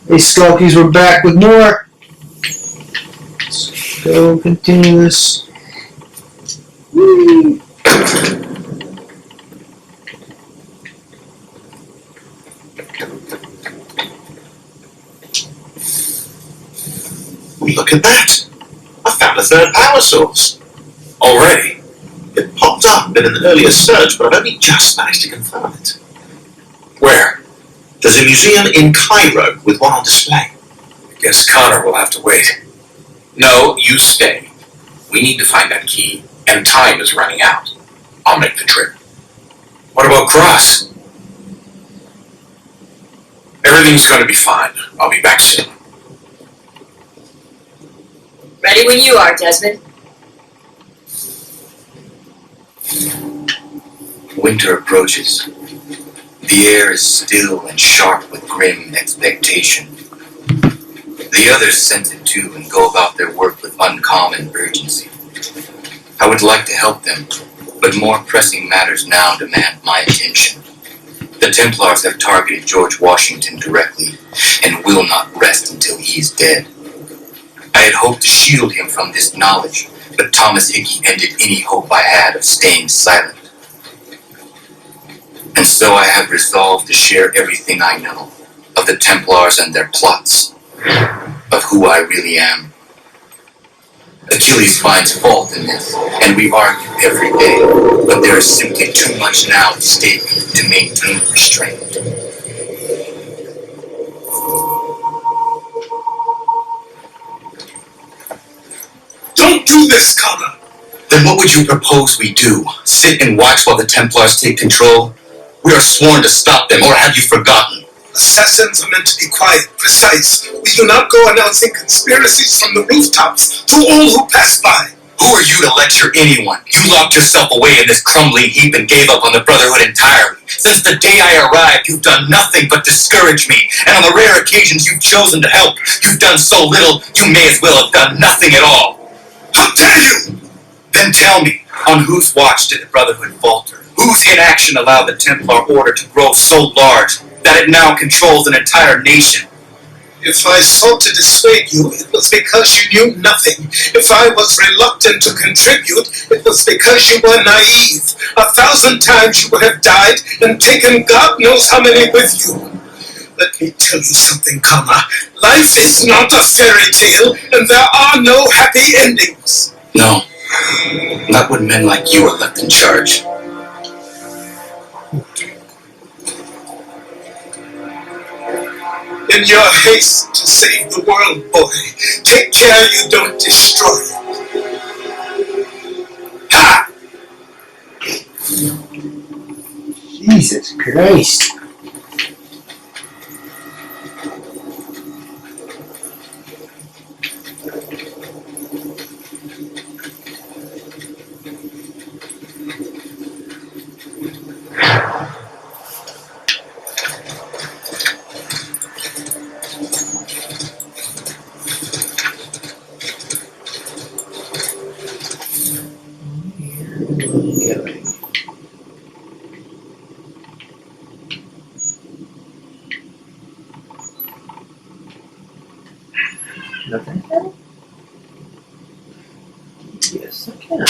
These skulkies were back with more. Let's go continue this. Whee! Look at that! I found a third power source. Already. It popped up in an earlier search, but I've only just managed to confirm it. Where? There's a museum in Cairo with one on display. I guess Connor will have to wait. No, you stay. We need to find that key, and time is running out. I'll make the trip. What about Cross? Everything's going to be fine. I'll be back soon. Ready when you are, Desmond. Winter approaches. The air is still and sharp with grim expectation. The others sense it too and go about their work with uncommon urgency. I would like to help them, but more pressing matters now demand my attention. The Templars have targeted George Washington directly and will not rest until he is dead. I had hoped to shield him from this knowledge, but Thomas Hickey ended any hope I had of staying silent. And so I have resolved to share everything I know of the Templars and their plots, of who I really am. Achilles finds fault in this, and we argue every day, but there is simply too much now at stake to maintain restraint. Don't do this, Connor! Then what would you propose we do? Sit and watch while the Templars take control? We are sworn to stop them, or have you forgotten? Assassins are meant to be quiet, precise. We do not go announcing conspiracies from the rooftops to all who pass by. Who are you to lecture anyone? You locked yourself away in this crumbling heap and gave up on the Brotherhood entirely. Since the day I arrived, you've done nothing but discourage me. And on the rare occasions you've chosen to help, you've done so little, you may as well have done nothing at all. How dare you! Then tell me, on whose watch did the Brotherhood falter? Whose inaction allowed the Templar Order to grow so large that it now controls an entire nation? If I sought to dissuade you, it was because you knew nothing. If I was reluctant to contribute, it was because you were naive. 1,000 times you would have died and taken God knows how many with you. Let me tell you something, Connor. Life is not a fairy tale, and there are no happy endings. No, not when men like you are left in charge. In your haste to save the world, boy, take care you don't destroy it. Ha! Jesus Christ. Nothing? Yes, I can.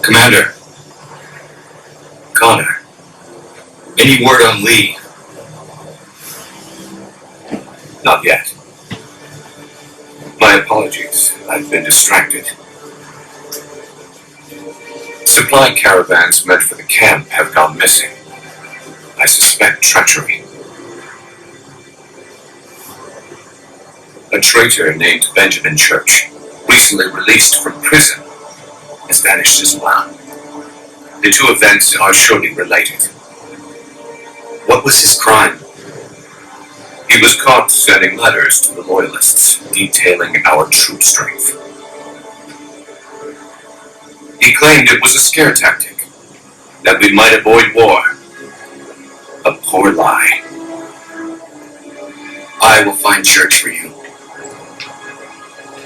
Commander. Connor. Any word on Lee? Not yet. My apologies. I've been distracted. Supply caravans meant for the camp have gone missing. I suspect treachery. A traitor named Benjamin Church, recently released from prison, has vanished as well. The two events are surely related. What was his crime? He was caught sending letters to the Loyalists detailing our troop strength. He claimed it was a scare tactic, that we might avoid war. A poor lie. I will find Church for you.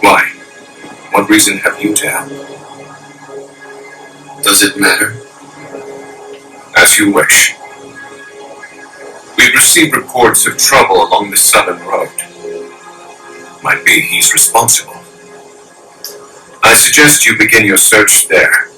Why? What reason have you to help? Does it matter? As you wish. We've received reports of trouble along the southern road. Might be he's responsible. I suggest you begin your search there.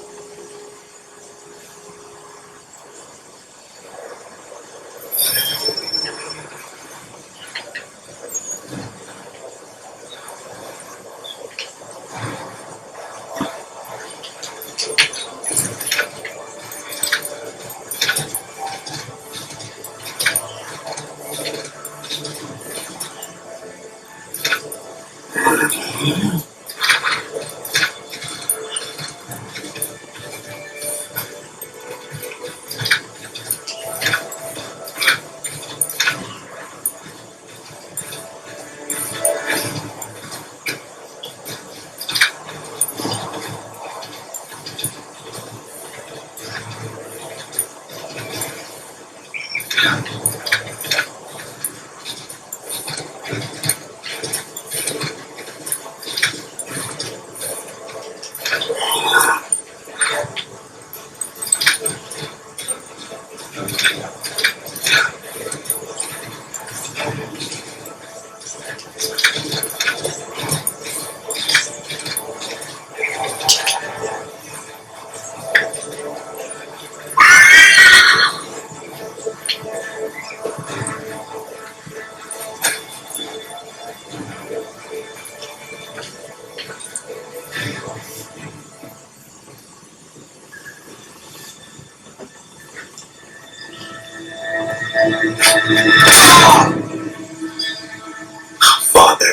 Father.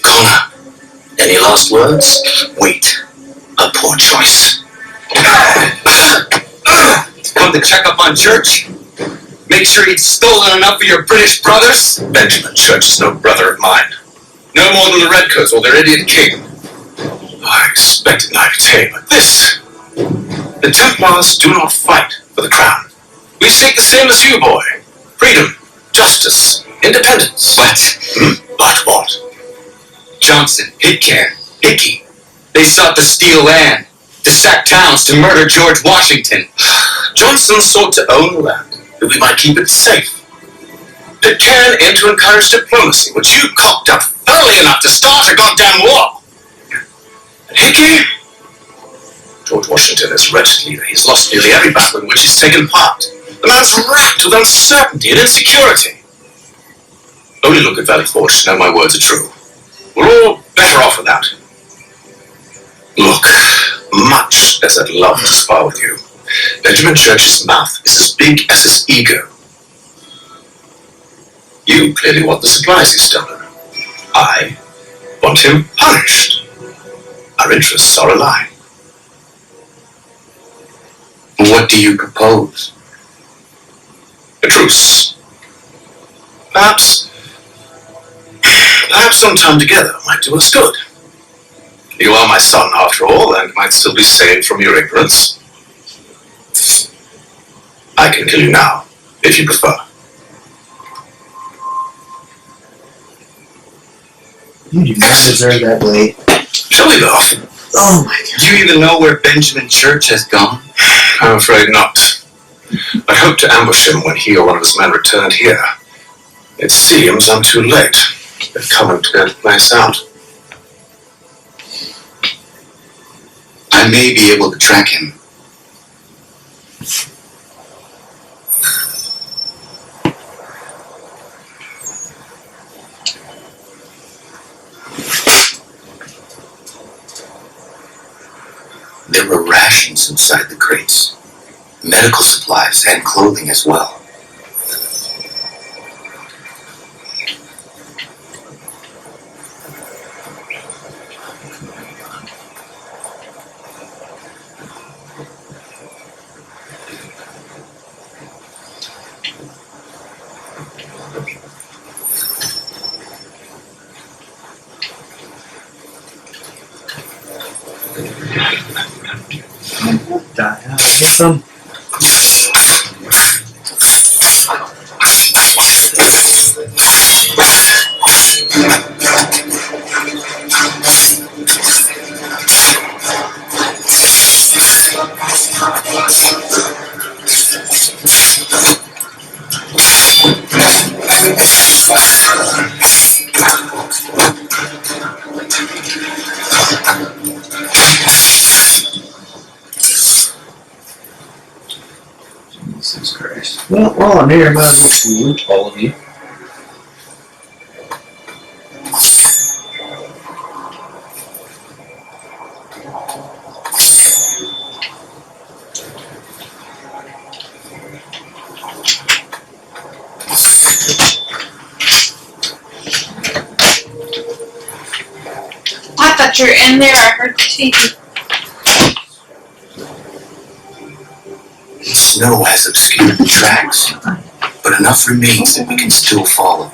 Connor, any last words? Wait. A poor choice. Come to check up on Church? Make sure he'd stolen enough for your British brothers? Benjamin Church is no brother of mine. No more than the Redcoats or their idiot king. I expected naivete, but this... The Templars do not fight for the crown. We seek the same as you, boy. Freedom, justice, independence. But But what? Johnson, Pitcairn, Hickey. They sought to steal land, to sack towns, to murder George Washington. Johnson sought to own the land, that we might keep it safe. Pitcairn aimed to encourage diplomacy, which you cocked up early enough to start a goddamn war. And Hickey? George Washington is a wretched leader. He's lost nearly every battle in which he's taken part. The man's racked with uncertainty and insecurity. Only look at Valley Forge to know my words are true. We're all better off without him. Look, much as I'd love to spar with you, Benjamin Church's mouth is as big as his ego. You clearly want the supplies he's stolen. I want him punished. Our interests are aligned. What do you propose? A truce. Perhaps some time together might do us good. You are my son, after all, and might still be saved from your ignorance. I can kill you now, if you prefer. You do not deserve that blade. Kill me, though. Oh my god. Do you even know where Benjamin Church has gone? I'm afraid not. I hoped to ambush him when he or one of his men returned here. It seems I'm too late. They've come and cleared the place out. I may be able to track him. There were rations inside the crates, medical supplies and clothing as well. Get some. Jesus Christ. Well, while I'm here, I might as well salute all of you. I thought you were in there. I heard the TV. The snow has obscured the tracks, but enough remains that we can still follow.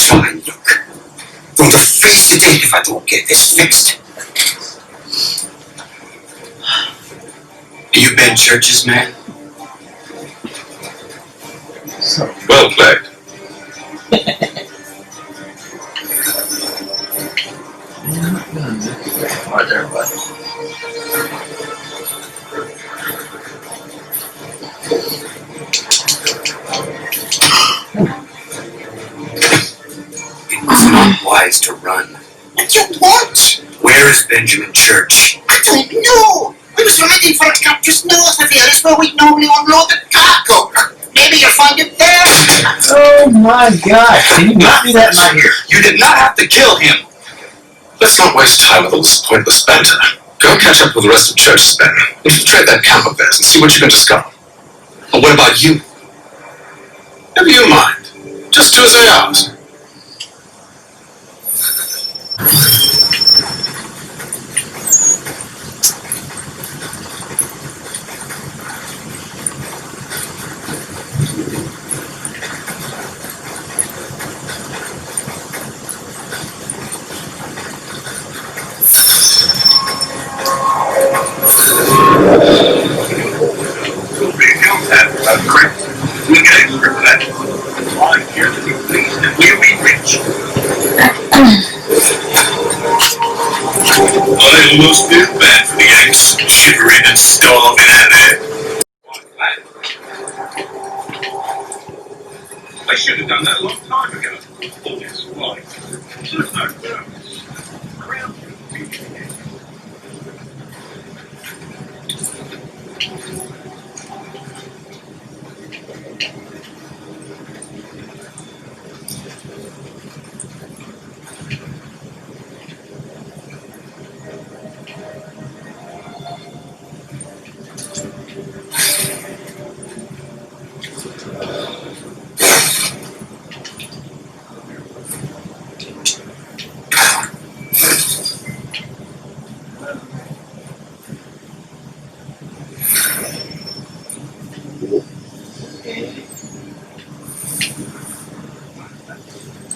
Fine, look. Going to freeze to death if I don't get this fixed. You Ben Church's man? So, Well played. I'm not gonna make it very far there, but It was not wise to run. But you what? Where is Benjamin Church? I don't know. We was riding for a camp just north of here. That's where we'd normally unload the cargo. Maybe you'll find it there. oh my god, can you not do that in my ear? You did not have to kill him. Let's not waste time with all this pointless banter. Go catch up with the rest of Church's men. Infiltrate that camp of theirs and see what you can discover. And what about you? Never you mind. Just do as I ask. I almost feel bad for the Yanks, shivering and starving out there. I should have done that a long time ago. Oh, yes, why? There's no purpose. Ground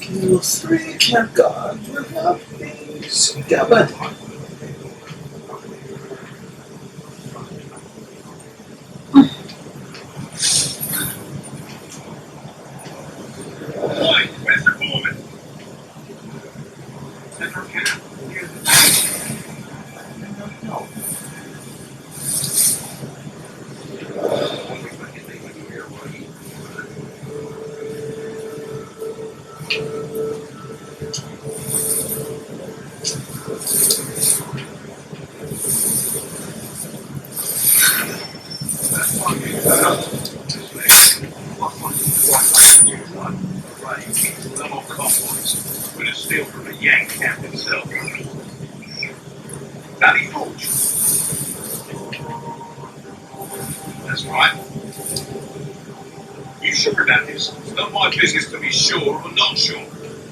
Kill 3 camp guards without these. Gabbard. Why? Where's the foreman? Never can. With a steal from a Yank camp himself. Danny Forge. That's right. You sure about this? It's not my business to be sure or not sure.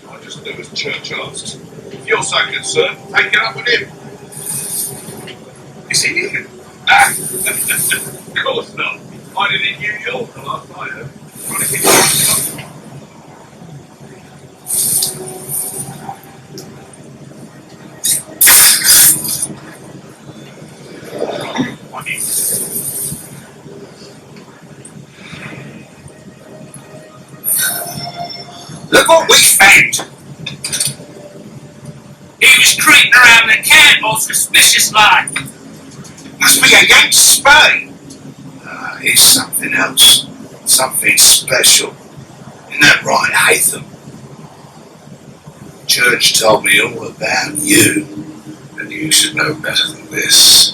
I just do as Church asks. If you're so concerned, take it up with him. Is he leaving? Ah, of course not. I did in New York the last I heard. Trying to keep up. Look what we found! He was creeping around the camp all suspicious like. Must be a Yank spy. He's something else. Something special. Isn't that right, Hatham? Church told me all about you. And you should know better than this.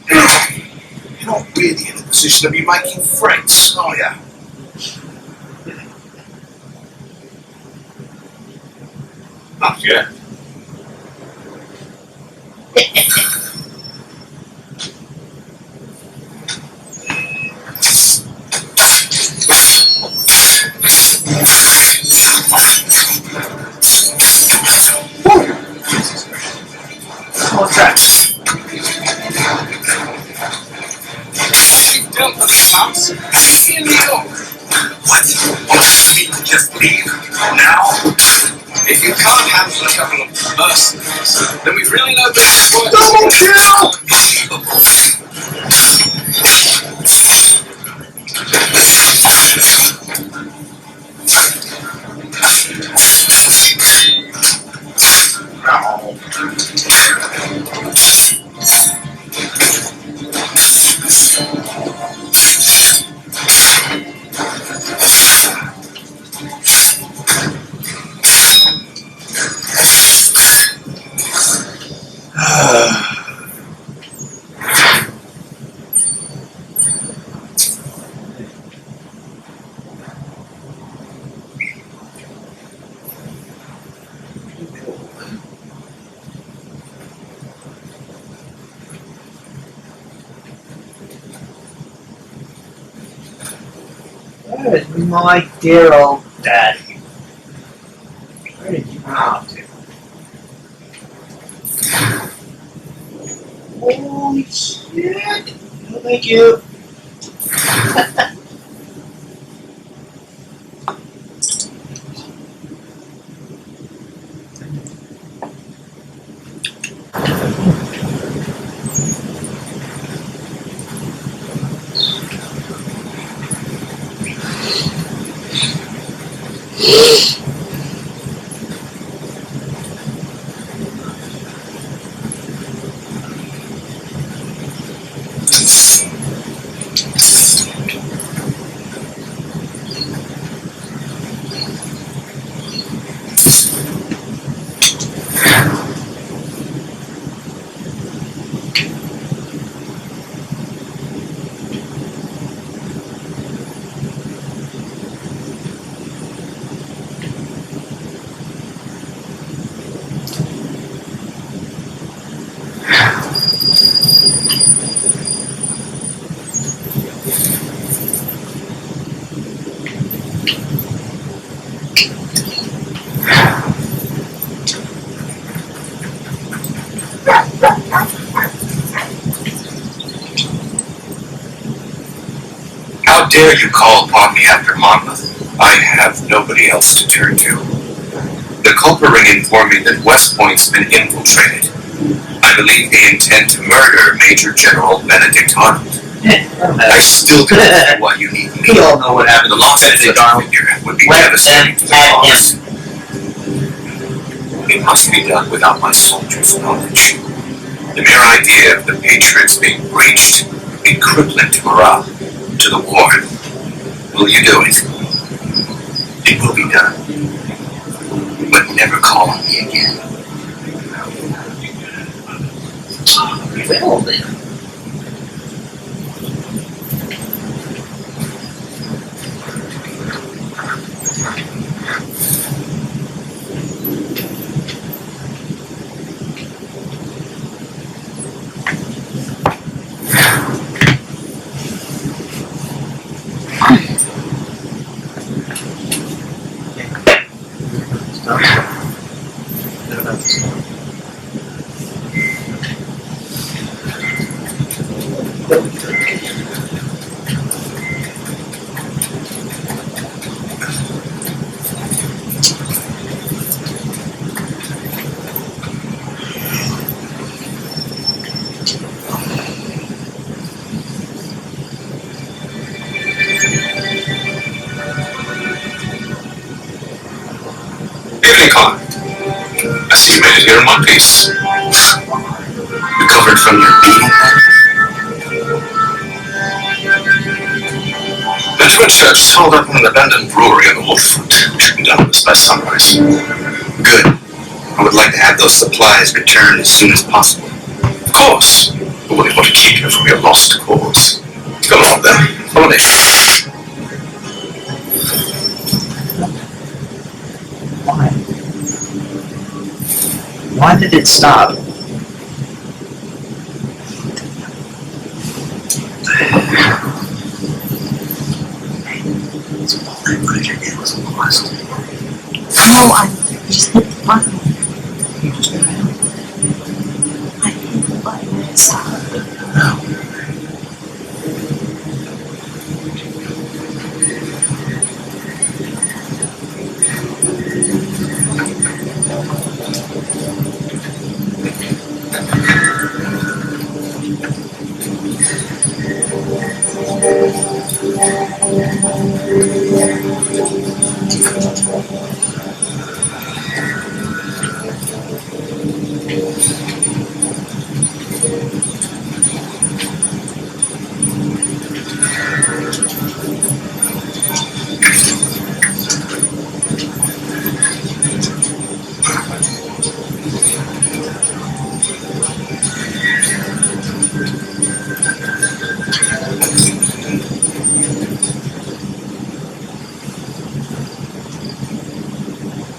You're not really in a position to be making friends, are you? Not yet. More tracks. You dealt with the mouse in New York. What? You can just leave now? If you can't handle a couple of mercenaries, then we've really no business working. Double kill! Where is my dear old daddy? Where did you run off to? Holy shit! No, thank you. dare you call upon me after Monmouth? I have nobody else to turn to. The culprit ring informed me that West Point's been infiltrated. I believe they intend to murder Major General Benedict Arnold. I still don't know why you need me. We all know what happened The to loss of Benedict such a Arnold. figure would be Let devastating them to the have cause. It must be done without my soldiers' knowledge. The mere idea of the Patriots being breached would be crippling to morale, to the war. Will you do it? It will be done. But never call on me again. Well then. Evening, Connor. I see you made it here in one piece. Recovered from your beating? Benjamin Church is held up in an abandoned brewery on the waterfront. We should be done with this by sunrise. Good. I would like to have those supplies returned as soon as possible. Of course. But we want to keep you from your lost cause. Come along then. Follow me. Why? Why did it stop? It was lost. Oh, I just hit the button. You just got out. I hit the button and it stopped.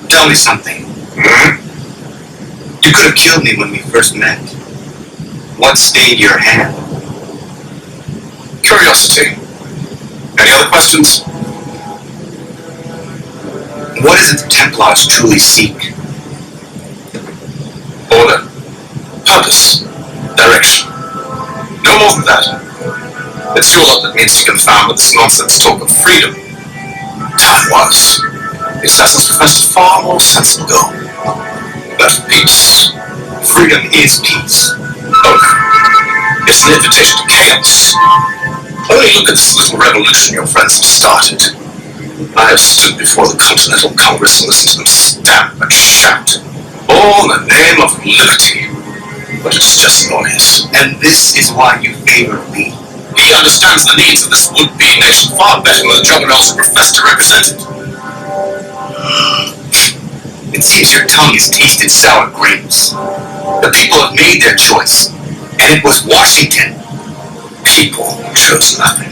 Tell me something. You could have killed me when we first met. What stayed your hand? Curiosity. Any other questions? What is it the Templars truly seek? Order. Purpose. Direction. No more than that. It's your lot that needs to confound with this nonsense talk of freedom. Time was. The assassins professed a far more sensible goal. That of peace. Freedom is peace. Oh no. It's an invitation to chaos. Only look at this little revolution your friends have started. I have stood before the Continental Congress and listened to them stamp and shout, all in the name of liberty. But it's just noise. And this is why you favor me. He understands the needs of this would-be nation far better than the juggernauts who profess to represent it. It seems your tongue has tasted sour grapes. The people have made their choice, and it was Washington. People chose nothing.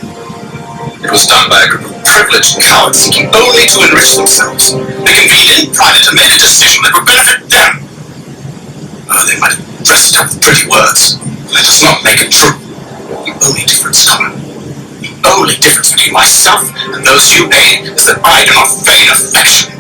It was done by a group of privileged cowards seeking only to enrich themselves. They convened in private to make a decision that would benefit them. They might have dressed it up with pretty words. That does not make it true. The only difference, Connor, the only difference between myself and those you aid is that I do not feign affection.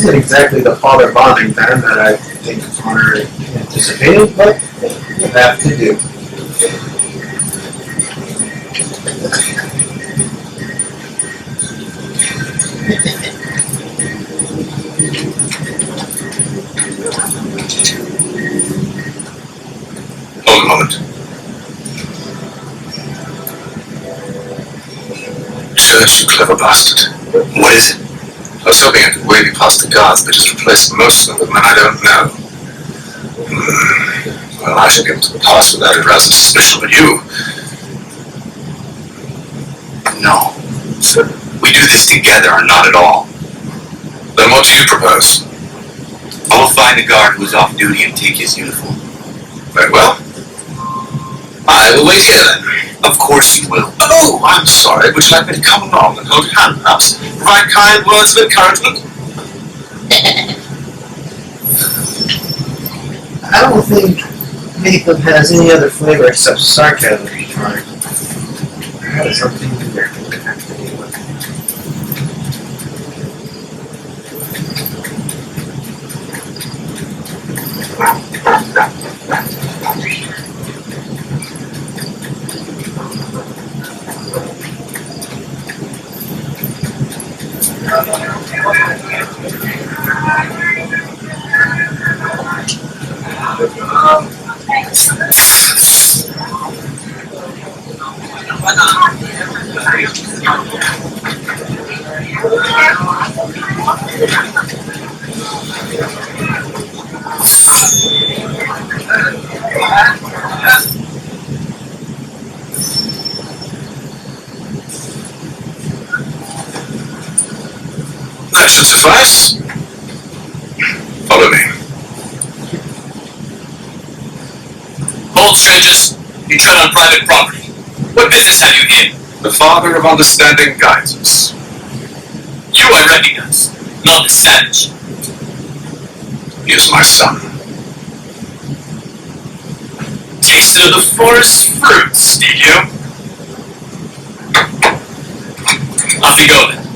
isn't exactly the father bonding time that I think Connor anticipated, but it will have to do. Hold a moment. Church, you clever bastard. What is it? I was hoping I could wave you past the guards, but just replace most of them with men I don't know. Well, I should be able to pass without arousing suspicion, but you... No. We do this together or not at all. Then what do you propose? I will find the guard who is off duty and take his uniform. Very well. I will wait here then. Of course you will. Oh, I'm sorry. Would you like me to come along and hold your hand, perhaps? Provide kind words of encouragement? I don't think Nathan has any other flavor except sarcasm. Right? That is something to bear. That should suffice. Follow me. Hold, strangers. You tread on private property. What business have you here? The Father of Understanding guides us. You I recognize, not the savage. He is my son. Tasted of the forest fruits, did you? Off you go then.